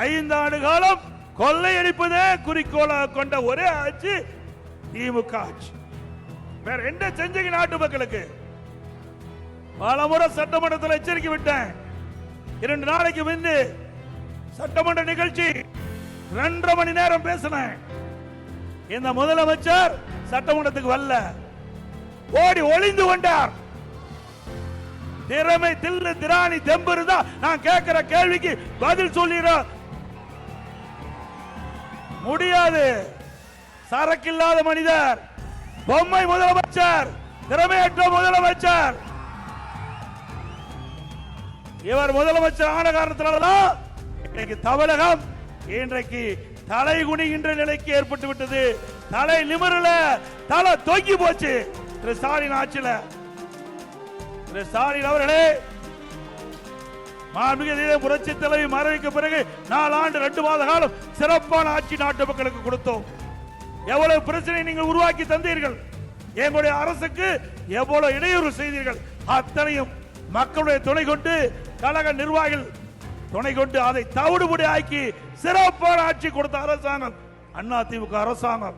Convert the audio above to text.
5 ஆண்டு காலம் கொள்ளையடிப்பதே குறிக்கோளாக கொண்ட ஒரே ஆட்சி திமுக ஆட்சி. வேற என்ன செஞ்சீங்க நாட்டு மக்களுக்கு? பலமுறை சட்டமன்றத்தில் எச்சரிக்கை விட்டேன். 2 நாளைக்கு முன்பு சட்டமன்ற நிகழ்ச்சி 2.5 மணி நேரம் பேசினேன். இந்த முதலமைச்சர் சட்டமன்றத்துக்கு வரல, ஓடி ஒளிந்து கொண்டார். திறமை தில்லு திராணி தெம்பு இருந்தா நான் கேட்கிற கேள்விக்கு பதில் சொல்லிட முடியாது. சரக்கில்லாத மனிதர், பொம்மை முதலமைச்சர், திறமையற்ற முதலமைச்சர். இவர் முதலமைச்சர் ஆன காரணத்தினால்தான் இன்னைக்கு தமிழகம் இன்றைக்கு தலை குனிகின்ற நிலைக்கு ஏற்பட்டு விட்டது. தலை நிமிரல, தலை தொங்கி போச்சு. திரு ஸ்டாலின் ஆட்சியில திரு ஸ்டாலின் அவர்களே, மாண்புமிகு புரட்சி தலைவி மறைவுக்கு பிறகு 4 ஆண்டு 2 மாத காலம் சிறப்பான ஆட்சி நாட்டு மக்களுக்கு கொடுத்தோம். எவ்வளவு பிரச்சனை நீங்கள் உருவாக்கி தந்தீர்கள், எங்களுடைய அரசுக்கு எவ்வளவு இடையூறு செய்தீர்கள், அத்தனையும் மக்களுடைய துணை கொண்டு, கழக நிர்வாகிகள் துணை கொண்டு அதை தவிடுபடி ஆக்கி சிறப்பான ஆட்சி கொடுத்த அரசாங்கம் அதிமுக அரசாங்கம்.